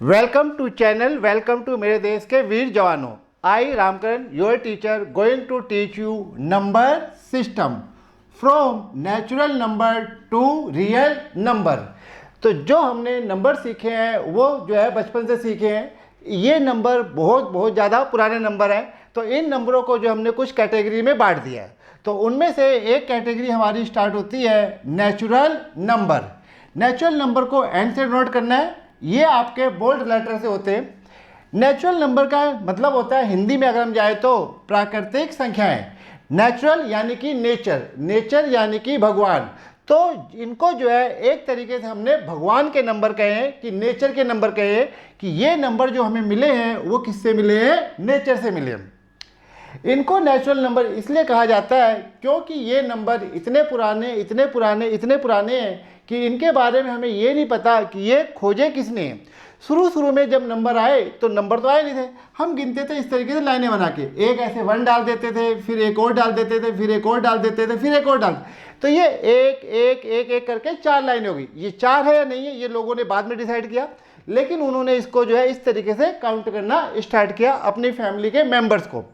Welcome to channel, welcome to मेरे देश के वीर जवानों। I Ramkaran, your teacher, going to teach you number system from natural number to real number. तो जो हमने नंबर सीखे हैं वो जो है बचपन से सीखे हैं। ये नंबर बहुत ज़्यादा पुराने नंबर हैं। तो इन नंबरों को जो हमने कुछ कैटेगरी में बांट दिया है। तो उनमें से एक कैटेगरी हमारी स्टार्ट होती है नेचुरल नंबर। नेचुरल नंबर को एंड से नोट करना है। ये आपके बोल्ड लेटर से होते हैं। नेचुरल नंबर का मतलब होता है, हिंदी में अगर हम जाए तो प्राकृतिक संख्याएं। नेचुरल यानी कि नेचर, नेचर यानी कि भगवान। तो इनको जो है एक तरीके से हमने भगवान के नंबर कहे हैं कि नेचर के नंबर कहे हैं कि ये नंबर जो हमें मिले हैं वो किससे मिले हैं? नेचर से मिले हैं। इनको नेचुरल नंबर इसलिए कहा जाता है क्योंकि ये नंबर इतने पुराने हैं कि इनके बारे में हमें ये नहीं पता कि ये खोजे किसने। शुरू में जब नंबर आए तो नंबर तो आए नहीं थे, हम गिनते थे इस तरीके से लाइनें बना के, एक ऐसे 1 डाल देते थे, फिर एक और डाल देते थे, फिर एक और डाल देते थे, फिर एक और डाल। तो ये एक एक एक एक करके 4 लाइनें हो गई। ये 4 है या नहीं है ये लोगों ने बाद में डिसाइड किया, लेकिन उन्होंने इसको जो है इस तरीके से काउंट करना स्टार्ट किया अपनी फैमिली के मेंबर्स को।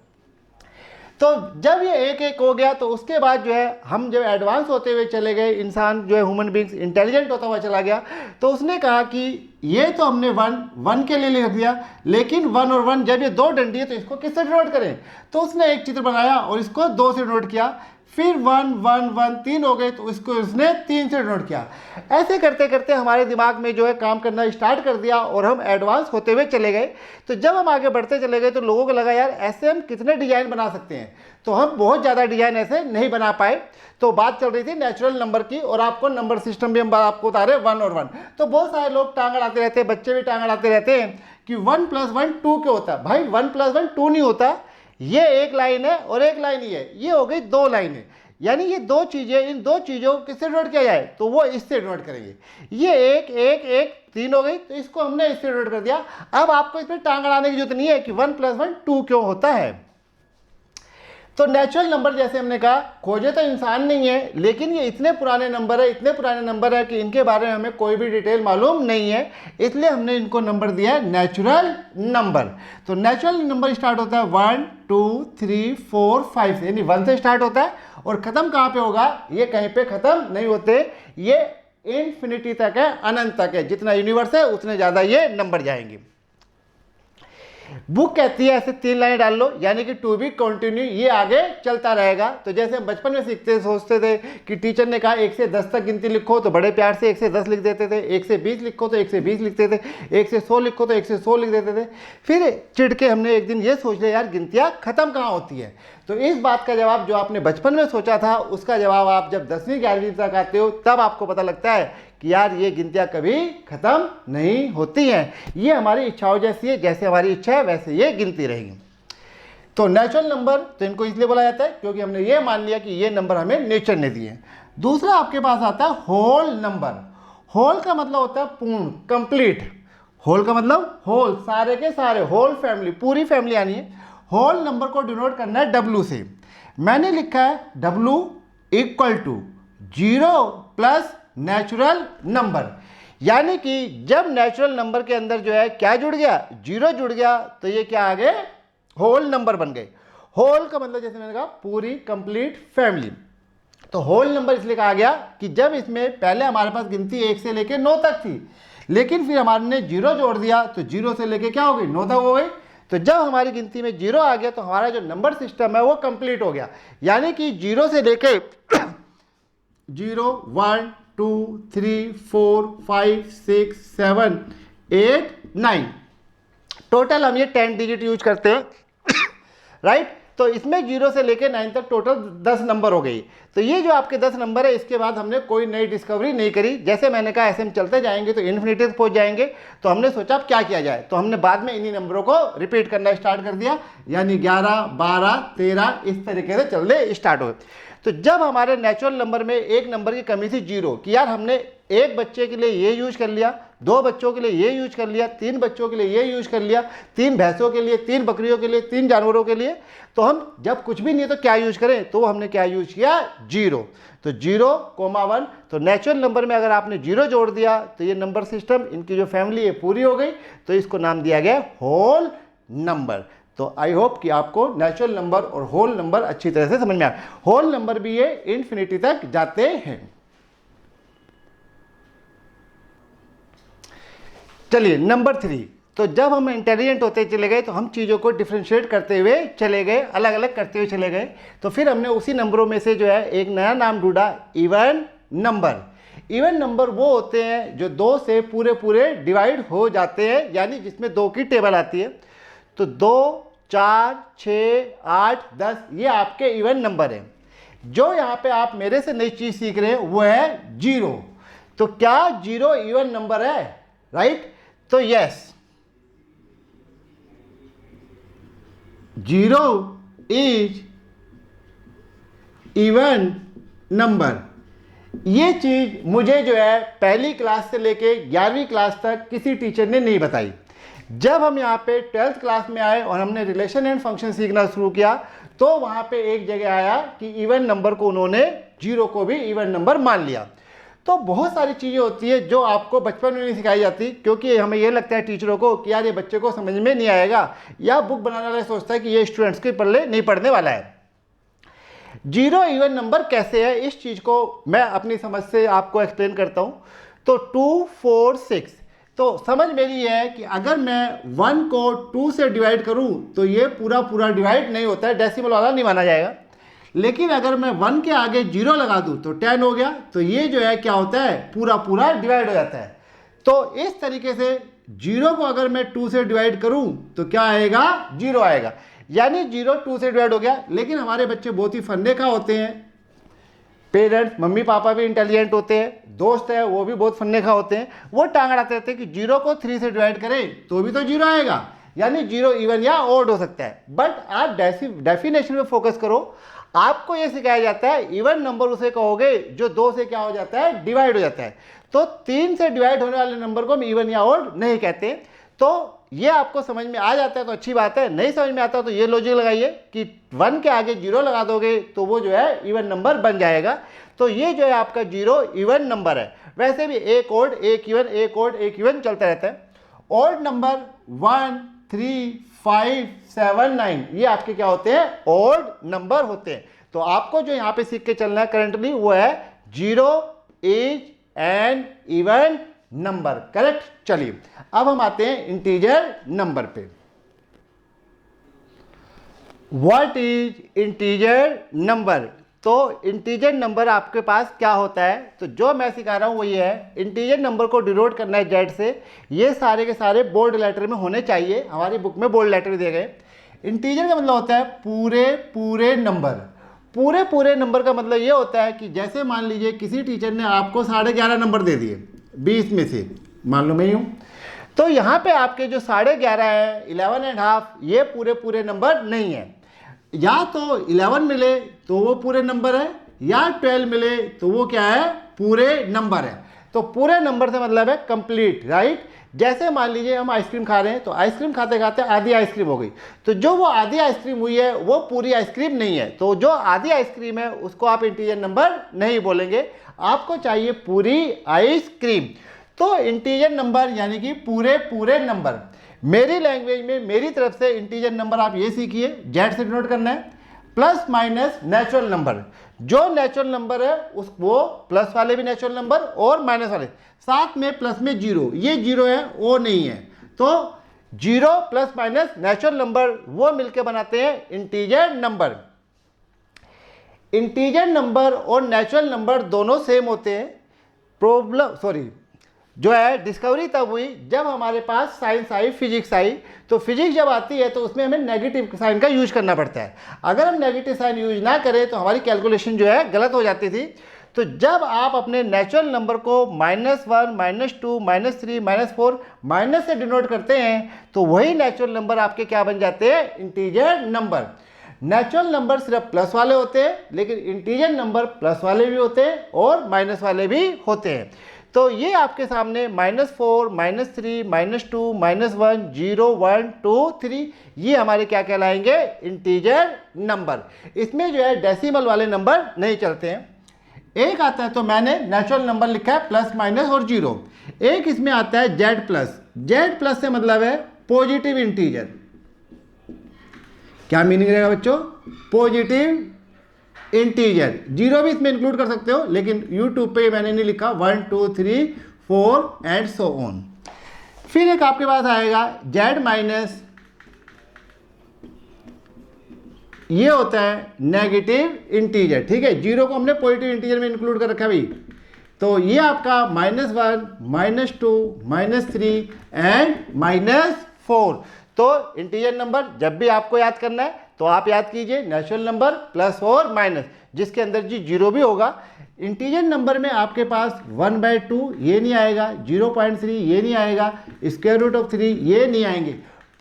तो जब ये एक एक हो गया तो उसके बाद जो है हम जब एडवांस होते हुए चले गए, इंसान जो है ह्यूमन बींग्स इंटेलिजेंट होता हुआ चला गया, तो उसने कहा कि ये तो हमने 1 के लिए लिख दिया, लेकिन 1 और 1 जब ये 2 डंडी है तो इसको किससे डिनोट करें? तो उसने एक चित्र बनाया और इसको 2 से डिनोट किया। फिर 1 1 1 3 हो गए तो इसको उसने 3 से डिनोट किया। ऐसे करते करते हमारे दिमाग में जो है काम करना स्टार्ट कर दिया और हम एडवांस होते हुए चले गए। तो जब हम आगे बढ़ते चले गए तो लोगों को लगा यार ऐसे हम कितने डिजाइन बना सकते हैं। तो हम बहुत ज़्यादा डिजाइन ऐसे नहीं बना पाए। तो बात चल रही थी नेचुरल नंबर की और आपको नंबर सिस्टम भी हम आपको बता रहे हैं 1 और 1। तो बहुत सारे लोग टांग अड़ाते रहते हैं, बच्चे भी टांग अड़ाते रहते हैं कि 1 + 1 2 क्यों होता है? भाई 1 + 1 2 नहीं होता। ये एक लाइन है और एक लाइन ही है, ये हो गई 2 लाइनें। यानी ये 2 चीजें, इन 2 चीजों को किससे डिनोट किया जाए? तो वो इससे डिनोट करेंगे। ये एक एक एक 3 हो गई तो इसको हमने इससे डिनोट कर दिया। अब आपको इसमें टांग अड़ाने की जरूरत नहीं है कि 1 + 1 2 क्यों होता है। तो नेचुरल नंबर जैसे हमने कहा खोजे तो इंसान नहीं है, लेकिन ये इतने पुराने नंबर है कि इनके बारे में हमें कोई भी डिटेल मालूम नहीं है, इसलिए हमने इनको नंबर दिया है नेचुरल नंबर। तो नेचुरल नंबर स्टार्ट होता है 1 2 3 4 5 से, यानी 1 से स्टार्ट होता है और खत्म कहाँ पे होगा? ये कहीं पे खत्म नहीं होते, ये इन्फिनिटी तक है, अनंत तक है। जितना यूनिवर्स है उतने ज्यादा ये नंबर जाएंगे। बुक कहती है ऐसे 3 लाइनें डाल लो, यानी कि टू बी कंटिन्यू, ये आगे चलता रहेगा। तो जैसे हम बचपन में सीखते सोचते थे कि टीचर ने कहा 1 से 10 तक गिनती लिखो तो बड़े प्यार से 1 से 10 लिख देते थे, 1 से 20 लिखो तो 1 से 20 लिखते थे, 1 से 100 लिखो तो 1 से 100 लिख देते थे। फिर चिढ़ के हमने एक दिन ये सोच लिया यार गिनतियाँ खत्म कहाँ होती है। तो इस बात का जवाब जो आपने बचपन में सोचा था उसका जवाब आप जब 10वीं 11वीं तक आते हो तब आपको पता लगता है कि यार ये गिनतियाँ कभी खत्म नहीं होती हैं। ये हमारी इच्छाओं जैसी है, जैसे हमारी इच्छा है वैसे ये गिनती रहेगी। तो नेचुरल नंबर तो इनको इसलिए बोला जाता है क्योंकि हमने ये मान लिया कि ये नंबर हमें नेचर ने दिए। दूसरा आपके पास आता है होल नंबर। होल का मतलब होता है पूर्ण, कंप्लीट। होल का मतलब होल, सारे के सारे, होल फैमिली, पूरी फैमिली आनी है। होल नंबर को डिनोट करना है W से। मैंने लिखा है W = 0 + नेचुरल नंबर। यानी कि जब नेचुरल नंबर के अंदर जो है क्या जुड़ गया? 0 जुड़ गया तो ये क्या आ गए? होल नंबर बन गए। होल का मतलब जैसे मैंने कहा पूरी, कंप्लीट फैमिली। तो होल नंबर इसलिए कहा गया कि जब इसमें पहले हमारे पास गिनती 1 से लेके 9 तक थी, लेकिन फिर हमारे 0 जोड़ दिया तो 0 से लेके क्या हो गई? 9 तक हो गई। तो जब हमारी गिनती में 0 आ गया तो हमारा जो नंबर सिस्टम है वो कंप्लीट हो गया। यानी कि 0 से लेके 0 1 2 3 4 5 6 7 8 9 टोटल हम ये 10 डिजिट यूज करते हैं राइट। तो इसमें 0 से लेके 9 तक टोटल 10 नंबर हो गई। तो ये जो आपके 10 नंबर है इसके बाद हमने कोई नई डिस्कवरी नहीं करी। जैसे मैंने कहा ऐसे हम चलते जाएंगे तो इन्फिनिटी तक पहुंच जाएंगे। तो हमने सोचा अब क्या किया जाए, तो हमने बाद में इन्हीं नंबरों को रिपीट करना स्टार्ट कर दिया, यानी 11 12 13 इस तरीके से चलने स्टार्ट हो। तो जब हमारे नेचुरल नंबर में एक नंबर की कमी थी 0, कि यार हमने एक बच्चे के लिए ये यूज कर लिया, 2 बच्चों के लिए ये यूज कर लिया, 3 बच्चों के लिए ये यूज कर लिया, 3 भैंसों के लिए, 3 बकरियों के लिए, 3 जानवरों के लिए। तो हम जब कुछ भी नहीं है तो क्या यूज करें, तो हमने क्या यूज किया, 0। तो 0,1। तो नेचुरल नंबर में अगर आपने 0 जोड़ दिया तो ये नंबर सिस्टम, इनकी जो फैमिली है पूरी हो गई, तो इसको नाम दिया गया होल नंबर। तो आई होप कि आपको नेचुरल नंबर और होल नंबर अच्छी तरह से समझ में आया। होल नंबर भी ये इन्फिनिटी तक जाते हैं। चलिए नंबर 3। तो जब हम इंटेलिजेंट होते चले गए तो हम चीज़ों को डिफ्रेंशिएट करते हुए चले गए, अलग अलग करते हुए चले गए। तो फिर हमने उसी नंबरों में से जो है एक नया नाम ढूंढा, इवन नंबर। इवन नंबर वो होते हैं जो 2 से पूरे पूरे डिवाइड हो जाते हैं, यानी जिसमें 2 की टेबल आती है। तो 2, 4, 6, 8, 10 ये आपके इवन नंबर हैं। जो यहाँ पे आप मेरे से नई चीज़ सीख रहे हैं वो है 0। तो क्या 0 इवन नंबर है, राइट? तो यस, 0 इज इवन नंबर। ये चीज मुझे जो है पहली क्लास से लेके 11वीं क्लास तक किसी टीचर ने नहीं बताई। जब हम यहाँ पे 12th क्लास में आए और हमने रिलेशन एंड फंक्शन सीखना शुरू किया तो वहाँ पे एक जगह आया कि इवन नंबर को उन्होंने 0 को भी इवन नंबर मान लिया। तो बहुत सारी चीज़ें होती है जो आपको बचपन में नहीं सिखाई जाती, क्योंकि हमें ये लगता है टीचरों को कि यार ये बच्चे को समझ में नहीं आएगा, या बुक बनाने वाला सोचता है कि ये स्टूडेंट्स के पल्ले नहीं पढ़ने वाला है। 0 इवन नंबर कैसे है, इस चीज़ को मैं अपनी समझ से आपको एक्सप्लेन करता हूँ। तो 2, 4, 6, तो समझ मेरी है कि अगर मैं 1 को 2 से डिवाइड करूँ तो ये पूरा पूरा डिवाइड नहीं होता है, डेसिमल वाला नहीं माना जाएगा। लेकिन अगर मैं 1 के आगे 0 लगा दूँ तो 10 हो गया, तो ये जो है क्या होता है, पूरा पूरा डिवाइड हो जाता है। तो इस तरीके से 0 को अगर मैं 2 से डिवाइड करूँ तो क्या आएगा, 0 आएगा, यानी 0 2 से डिवाइड हो गया। लेकिन हमारे बच्चे बहुत ही फन्ने का होते हैं, पेरेंट्स मम्मी पापा भी इंटेलिजेंट होते हैं, दोस्त है वो भी बहुत फन्ने का होते हैं। वो टांग अड़ाते रहते हैं कि 0 को 3 से डिवाइड करें तो भी तो 0 आएगा, यानी 0 इवन या ऑड हो सकता है। बट आप डेफिनेशन में फोकस करो। आपको ये सिखाया जाता है इवन नंबर उसे कहोगे जो 2 से क्या हो जाता है, डिवाइड हो जाता है। तो 3 से डिवाइड होने वाले नंबर को हम इवन या ऑड नहीं कहते। तो ये आपको समझ में आ जाता है तो अच्छी बात है, नहीं समझ में आता तो ये लॉजिक लगाइए कि 1 के आगे 0 लगा दोगे तो वो जो है इवन नंबर बन जाएगा। तो ये जो है आपका 0 इवन नंबर है। वैसे भी एक ऑड एक इवन, एक ऑड एक इवन चलता रहता है। ऑड नंबर 1, 3, 5, 7, 9 ये आपके क्या होते हैं, ऑड नंबर होते हैं। तो आपको जो यहाँ पे सीख के चलना है करंटली वो है 0 is an even number, correct. चलिए अब हम आते हैं इंटीजर नंबर पे। What is integer number? तो इंटीजर नंबर आपके पास क्या होता है, तो जो मैं सिखा रहा हूं वो ये है, इंटीजर नंबर को डिनोट करना है जेड से। ये सारे के सारे बोल्ड लेटर में होने चाहिए, हमारी बुक में बोल्ड लेटर दिए गए। इंटीजर का मतलब होता है पूरे पूरे नंबर। पूरे पूरे नंबर का मतलब ये होता है कि जैसे मान लीजिए किसी टीचर ने आपको 11.5 नंबर दे दिए 20 में से, मान लो मैं ही हूँ, तो यहाँ पे आपके जो 11.5 है, 11.5, ये पूरे पूरे नंबर नहीं है। या तो 11 मिले तो वो पूरे नंबर है, या 12 मिले तो वो क्या है, पूरे नंबर है। तो पूरे नंबर से मतलब है कंप्लीट, राइट। जैसे मान लीजिए हम आइसक्रीम खा रहे हैं, तो आइसक्रीम खाते खाते आधी आइसक्रीम हो गई, तो जो वो आधी आइसक्रीम हुई है वो पूरी आइसक्रीम नहीं है। तो जो आधी आइसक्रीम है उसको आप इंटीजर नंबर नहीं बोलेंगे, आपको चाहिए पूरी आइसक्रीम। तो इंटीजर नंबर यानी कि पूरे पूरे नंबर। मेरी लैंग्वेज में मेरी तरफ से इंटीजर नंबर आप ये सीखिए, जेड से डिनोट करना है, प्लस माइनस नेचुरल नंबर। जो नेचुरल नंबर है उस वो प्लस वाले भी नेचुरल नंबर और माइनस वाले, साथ में प्लस में 0, ये 0 है वो नहीं है। तो 0 प्लस माइनस नेचुरल नंबर वो मिलके बनाते हैं इंटीजर नंबर। इंटीजर नंबर और नेचुरल नंबर दोनों सेम होते हैं। जो है डिस्कवरी तब हुई जब हमारे पास साइंस आई, फिजिक्स आई। तो फिजिक्स जब आती है तो उसमें हमें नेगेटिव साइन का यूज करना पड़ता है। अगर हम नेगेटिव साइन यूज ना करें तो हमारी कैलकुलेशन जो है गलत हो जाती थी। तो जब आप अपने नेचुरल नंबर को -1, -2, -3, -4 माइनस से डिनोट करते हैं तो वही नेचुरल नंबर आपके क्या बन जाते हैं, इंटीजर नंबर। नेचुरल नंबर सिर्फ प्लस वाले होते हैं, लेकिन इंटीजर नंबर प्लस वाले भी होते हैं और माइनस वाले भी होते हैं। तो ये आपके सामने -4, -3, -2, -1, 0, 1, 2, 3 ये हमारे क्या कहलाएंगे, इंटीजर नंबर। इसमें जो है डेसिमल वाले नंबर नहीं चलते हैं। एक आता है, तो मैंने नेचुरल नंबर लिखा है प्लस माइनस और जीरो। एक इसमें आता है जेड प्लस। जेड प्लस से मतलब है पॉजिटिव इंटीजर। क्या मीनिंग रहेगा बच्चों, पॉजिटिव इंटीजर। जीरो भी इसमें इंक्लूड कर सकते हो, लेकिन यूट्यूब पे मैंने नहीं लिखा 1, 2, 3, 4 एंड सो ऑन। फिर एक आपके पास आएगा जेड माइनस, ये होता है नेगेटिव इंटीजर। ठीक है, जीरो को हमने पॉजिटिव इंटीजर में इंक्लूड कर रखा है भाई। तो ये आपका -1, -2, -3 एंड -4। तो इंटीजर नंबर जब भी आपको याद करना है तो आप याद कीजिए नेचुरल नंबर प्लस और माइनस, जिसके अंदर जी जीरो भी होगा। इंटीजर नंबर में आपके पास 1/2 ये नहीं आएगा, 0.3 ये नहीं आएगा, स्क्वायर रूट ऑफ 3 ये नहीं आएंगे।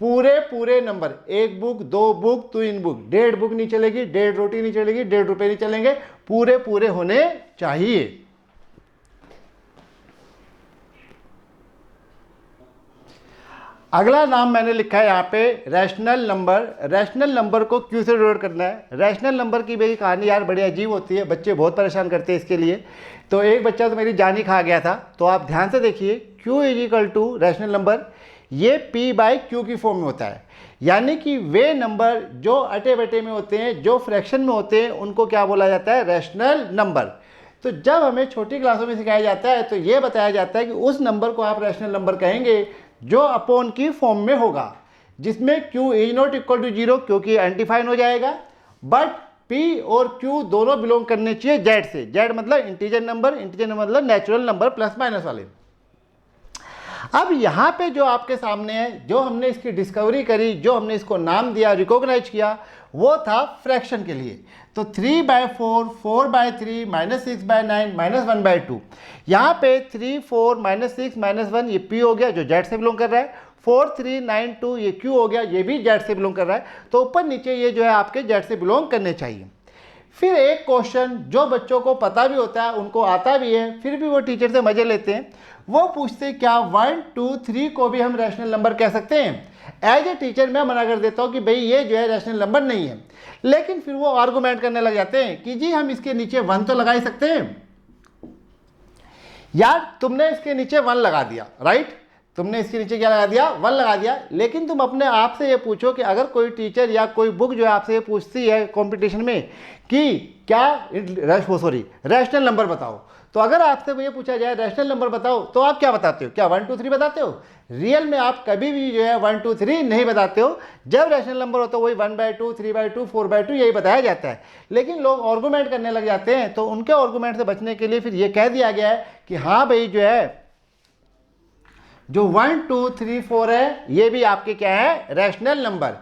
पूरे नंबर, एक बुक, दो बुक, 3 बुक, 1.5 बुक नहीं चलेगी, 1.5 रोटी नहीं चलेगी, 1.5 रुपये नहीं चलेंगे, पूरे होने चाहिए। अगला नाम मैंने लिखा है यहाँ पे रैशनल नंबर। रैशनल नंबर को क्यू से डिनोट करना है। रैशनल नंबर की मेरी कहानी यार बड़ी अजीब होती है, बच्चे बहुत परेशान करते हैं इसके लिए। तो एक बच्चा तो मेरी जान ही खा गया था। तो आप ध्यान से देखिए, Q is equal to rational number, ये p/q की फॉर्म में होता है। यानी कि वे नंबर जो अटे बटे में होते हैं, जो फ्रैक्शन में होते हैं, उनको क्या बोला जाता है, रैशनल नंबर। तो जब हमें छोटी क्लासों में सिखाया जाता है तो ये बताया जाता है कि उस नंबर को आप रैशनल नंबर कहेंगे जो अपॉन की फॉर्म में होगा, जिसमें q is not equal to 0 क्योंकि एंटीफाइन हो जाएगा, बट p और q दोनों बिलोंग करने चाहिए z से। z मतलब इंटीजर नंबर, इंटीजर नंबर मतलब नेचुरल नंबर प्लस माइनस वाले। अब यहाँ पे जो आपके सामने है, जो हमने इसकी डिस्कवरी करी, जो हमने इसको नाम दिया, रिकॉग्नाइज किया, वो था फ्रैक्शन के लिए। तो 3/4, 4/3, -6/9, -1/2। यहाँ पे 3, 4, -6, -1 ये p हो गया जो z से बिलोंग कर रहा है। 4, 3, 9, 2 ये q हो गया, ये भी z से बिलोंग कर रहा है। तो ऊपर नीचे ये जो है आपके z से बिलोंग करने चाहिए। फिर एक क्वेश्चन जो बच्चों को पता भी होता है, उनको आता भी है, फिर भी वो टीचर से मजे लेते हैं, वो पूछते हैं क्या 1, 2, 3 को भी हम रैशनल नंबर कह सकते हैं। एज ए टीचर मैं मना कर देता हूँ कि भाई ये जो है रैशनल नंबर नहीं है, लेकिन फिर वो आर्गूमेंट करने लग जाते हैं कि जी हम इसके नीचे 1 तो लगा ही सकते हैं। यार तुमने इसके नीचे 1 लगा दिया, राइट, तुमने इसके नीचे क्या लगा दिया, 1 लगा दिया, लेकिन तुम अपने आप से ये पूछो कि अगर कोई टीचर या कोई बुक जो है आपसे ये पूछती है कंपटीशन में कि क्या रैशनल नंबर बताओ, तो अगर आपसे ये पूछा जाए रैशनल नंबर बताओ, तो आप क्या बताते हो, क्या 1, 2, 3 बताते हो? रियल में आप कभी भी जो है 1, 2, 3 नहीं बताते हो। जब रैशनल नंबर होता है वही 1/2, 3/2, 4/2 यही बताया जाता है। लेकिन लोग आर्गूमेंट करने लग जाते हैं, तो उनके आर्गूमेंट से बचने के लिए फिर ये कह दिया गया है कि हाँ भाई जो है जो 1, 2, 3, 4 है ये भी आपके क्या है, रैशनल नंबर।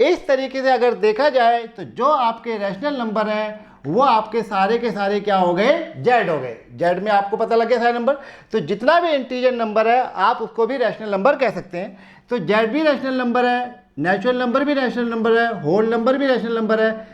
इस तरीके से अगर देखा जाए तो जो आपके रैशनल नंबर है वो आपके सारे के सारे क्या हो गए, जेड हो गए। जेड में आपको पता लग गया सारे नंबर, तो जितना भी इंटीजर नंबर है आप उसको भी रैशनल नंबर कह सकते हैं। तो जेड भी रैशनल नंबर है, नेचुरल नंबर भी रैशनल नंबर है, होल नंबर भी रैशनल नंबर है।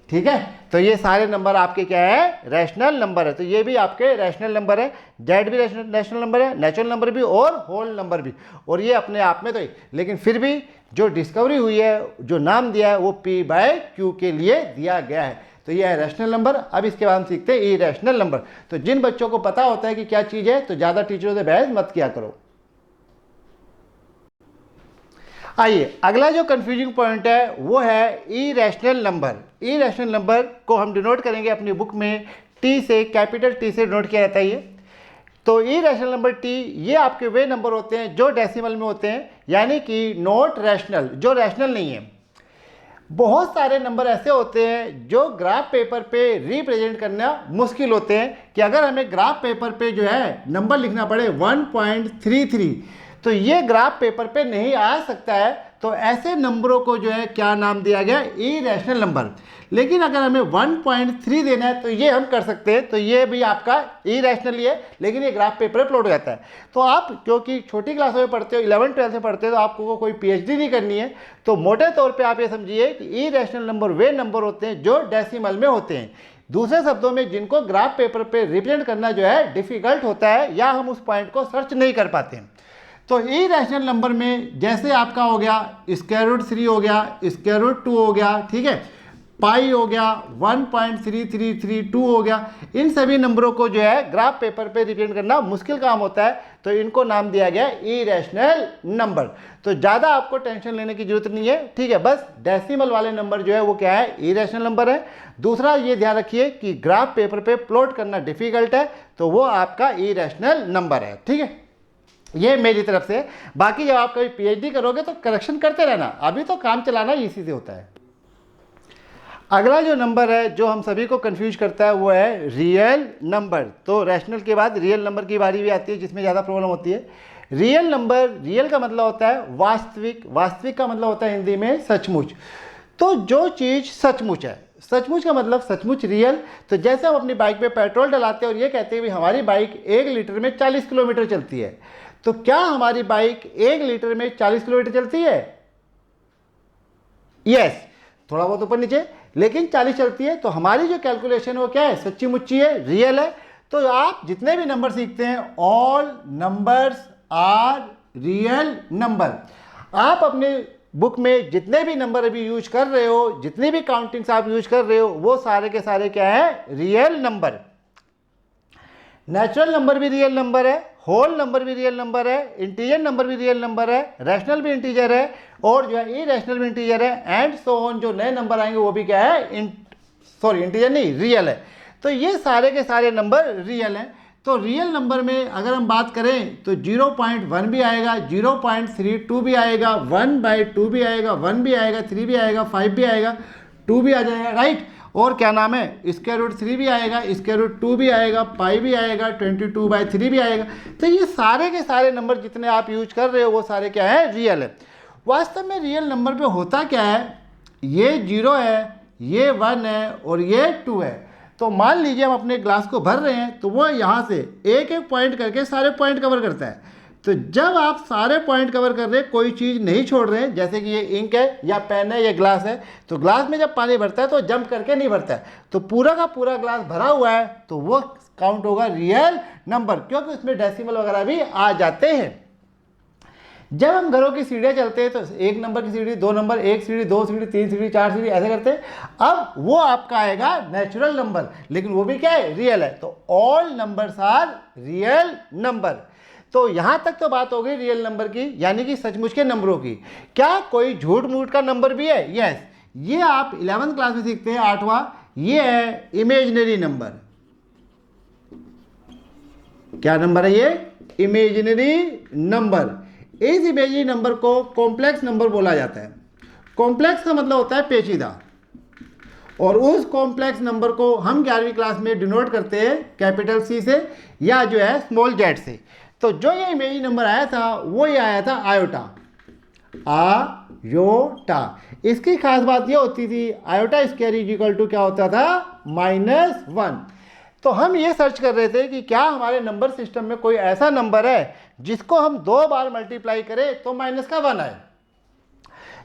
ठीक है, तो ये सारे नंबर आपके क्या है, रैशनल नंबर है। तो ये भी आपके रैशनल नंबर है, जेड भी रैशनल नंबर है, नेचुरल नंबर भी और होल नंबर भी, और ये अपने आप में तो ही। लेकिन फिर भी जो डिस्कवरी हुई है, जो नाम दिया है, वो p/q के लिए दिया गया है। तो ये है रैशनल नंबर। अब इसके बाद हम सीखते हैं इरैशनल नंबर। तो जिन बच्चों को पता होता है कि क्या चीज़ है, तो ज़्यादा टीचरों से बहस मत किया करो। आइए अगला जो कंफ्यूजिंग पॉइंट है वो है इरैशनल नंबर। इरैशनल नंबर को हम डिनोट करेंगे अपनी बुक में टी से, कैपिटल टी से डिनोट किया जाता है ये। तो इरैशनल नंबर टी, ये आपके वे नंबर होते हैं जो डेसिमल में होते हैं, यानी कि नॉट रैशनल, जो रैशनल नहीं है। बहुत सारे नंबर ऐसे होते हैं जो ग्राफ पेपर पे रिप्रेजेंट करना मुश्किल होते हैं, कि अगर हमें ग्राफ पेपर पे जो है नंबर लिखना पड़े 1.33, तो ये ग्राफ पेपर पे नहीं आ सकता है। तो ऐसे नंबरों को जो है क्या नाम दिया गया, इरैशनल नंबर। लेकिन अगर हमें 1.3 देना है तो ये हम कर सकते हैं, तो ये भी आपका इरैशनल ही है, लेकिन ये ग्राफ पेपर पे प्लॉट हो जाता है। तो आप क्योंकि छोटी क्लासों में पढ़ते हो, 11th 12th में पढ़ते हो, तो आपको कोई PhD नहीं करनी है। तो मोटे तौर पे आप ये समझिए कि इरैशनल नंबर वे नंबर होते हैं जो डेसिमल में होते हैं। दूसरे शब्दों में जिनको ग्राफ पेपर पे रिप्रेजेंट करना जो है डिफिकल्ट होता है या हम उस पॉइंट को सर्च नहीं कर पाते हैं। तो इरेशनल नंबर में जैसे आपका हो गया स्क्वायर रूट 3 हो गया, स्क्वायर रूट 2 हो गया, ठीक है, पाई हो गया, 1.3332 हो गया, इन सभी नंबरों को जो है ग्राफ पेपर पे रिप्रेजेंट करना मुश्किल काम होता है, तो इनको नाम दिया गया इरेशनल नंबर। तो ज़्यादा आपको टेंशन लेने की जरूरत नहीं है, ठीक है, बस डेसिमल वाले नंबर जो है वो क्या है, इरेशनल नंबर है। दूसरा ये ध्यान रखिए कि ग्राफ पेपर पे प्लॉट करना डिफिकल्ट है, तो वो आपका इरेशनल नंबर है, ठीक है। ये मेरी तरफ से। बाकी जब आप कभी पीएचडी करोगे तो करेक्शन करते रहना, अभी तो काम चलाना इसी से होता है। अगला जो नंबर है जो हम सभी को कंफ्यूज करता है वो है रियल नंबर। तो रैशनल के बाद रियल नंबर की बारी भी आती है जिसमें ज़्यादा प्रॉब्लम होती है। रियल नंबर, रियल का मतलब होता है वास्तविक, वास्तविक का मतलब होता है हिंदी में सचमुच। तो जो चीज़ सचमुच है, सचमुच का मतलब सचमुच रियल। तो जैसे हम अपनी बाइक पे पेट्रोल डलाते हैं और ये कहते हैं कि हमारी बाइक 1 लीटर में 40 किलोमीटर चलती है, तो क्या हमारी बाइक 1 लीटर में 40 किलोमीटर चलती है? यस, थोड़ा बहुत ऊपर नीचे, लेकिन 40 चलती है। तो हमारी जो कैलकुलेशन वो क्या है, सच्ची मुच्ची है, रियल है। तो आप जितने भी नंबर सीखते हैं, all numbers are real number. आप अपने बुक में जितने भी नंबर अभी यूज कर रहे हो, जितनी भी काउंटिंग्स आप यूज कर रहे हो, वो सारे के सारे क्या है, रियल नंबर। नेचुरल नंबर भी रियल नंबर है, होल नंबर भी रियल नंबर है, इंटीजर नंबर भी रियल नंबर है, रैशनल भी इंटीजर है, और जो है इरेशनल भी इंटीजर है, एंड सो ऑन। जो नए नंबर आएंगे वो भी क्या है, इंटीजर नहीं, रियल है। तो ये सारे के सारे नंबर रियल हैं। तो रियल नंबर में अगर हम बात करें तो 0.1 भी आएगा, 0.32 भी आएगा, 1/2 भी आएगा, 1 भी आएगा, 3 भी आएगा, 5 भी आएगा, 2 भी आ जाएगा, राइट। और क्या नाम है, स्क्वायर रूट 3 भी आएगा, स्क्वायर रूट 2 भी आएगा, पाई भी आएगा, 22/3 भी आएगा। तो ये सारे के सारे नंबर जितने आप यूज कर रहे हो वो सारे क्या है, रियल है। वास्तव में रियल नंबर पे होता क्या है, ये 0 है, ये 1 है और ये 2 है। तो मान लीजिए हम अपने ग्लास को भर रहे हैं, तो वो यहाँ से एक एक पॉइंट करके सारे पॉइंट कवर करता है। तो जब आप सारे पॉइंट कवर कर रहे हैं, कोई चीज़ नहीं छोड़ रहे हैं, जैसे कि ये इंक है या पेन है या ग्लास है, तो ग्लास में जब पानी भरता है तो जंप करके नहीं भरता है, तो पूरा का पूरा ग्लास भरा हुआ है, तो वो काउंट होगा रियल नंबर, क्योंकि उसमें डेसिमल वगैरह भी आ जाते हैं। जब हम घरों की सीढ़ियाँ चलते हैं तो 1 नंबर की सीढ़ी, 2 नंबर, 1 सीढ़ी, 2 सीढ़ी, 3 सीढ़ी, 4 सीढ़ी, ऐसे करते हैं। अब वो आपका आएगा नेचुरल नंबर, लेकिन वो भी क्या है, रियल है। तो all numbers are real number. तो यहाँ तक तो बात हो गई रियल नंबर की, यानी कि सचमुच के नंबरों की। क्या कोई झूठ मूठ का नंबर भी है? यस, ये आप 11th क्लास में सीखते हैं, 8वां, ये है इमेजिनरी नंबर। क्या नंबर है ये? Imaginary number. इस इमेजिनरी नंबर को कॉम्प्लेक्स नंबर बोला जाता है। कॉम्प्लेक्स का मतलब होता है पेचीदा, और उस कॉम्प्लेक्स नंबर को हम 11वीं क्लास में डिनोट करते हैं कैपिटल सी से या जो है स्मॉल जेड से। तो जो ये इमेजिनरी नंबर आया था वो ये आया था आयोटा, आयोटा। इसकी खास बात ये होती थी, iota square is equal to क्या होता था, -1। तो हम ये सर्च कर रहे थे कि क्या हमारे नंबर सिस्टम में कोई ऐसा नंबर है जिसको हम 2 बार मल्टीप्लाई करें तो -1 आए।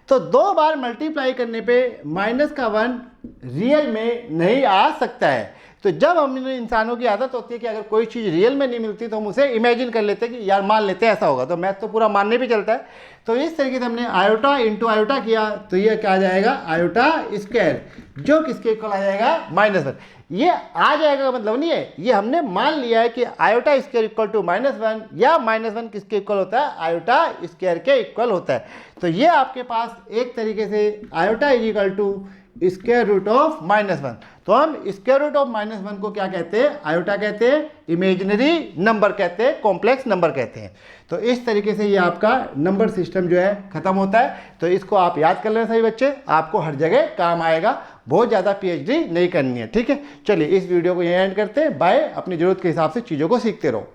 तो 2 बार मल्टीप्लाई करने पे -1 रियल में नहीं आ सकता है। तो जब हम इंसानों की आदत होती है कि अगर कोई चीज़ रियल में नहीं मिलती तो हम उसे इमेजिन कर लेते हैं कि यार मान लेते हैं ऐसा होगा, तो मैथ तो पूरा मानने भी चलता है। तो इस तरीके से हमने आयोटा इंटू आयोटा किया, तो ये क्या आ जाएगा, आयोटा स्क्वायर, जो किसके इक्वल आ जाएगा, -1। ये आ जाएगा का मतलब नहीं है, ये हमने मान लिया है कि आयोटा स्क्वायर इक्वल टू -1, या -1 किसके इक्वल होता है, आयोटा स्क्वायर के इक्वल होता है। तो ये आपके पास एक तरीके से iota is equal to square root of -1। तो हम स्क्वायर रूट ऑफ -1 को क्या कहते हैं, आयोटा कहते हैं, इमेजिनरी नंबर कहते हैं, कॉम्प्लेक्स नंबर कहते हैं। तो इस तरीके से ये आपका नंबर सिस्टम जो है खत्म होता है। तो इसको आप याद कर लेना सभी बच्चे, आपको हर जगह काम आएगा, बहुत ज़्यादा पीएचडी नहीं करनी है, ठीक है। चलिए इस वीडियो को यहीं एंड करते हैं, बाय। अपनी ज़रूरत के हिसाब से चीज़ों को सीखते रहो।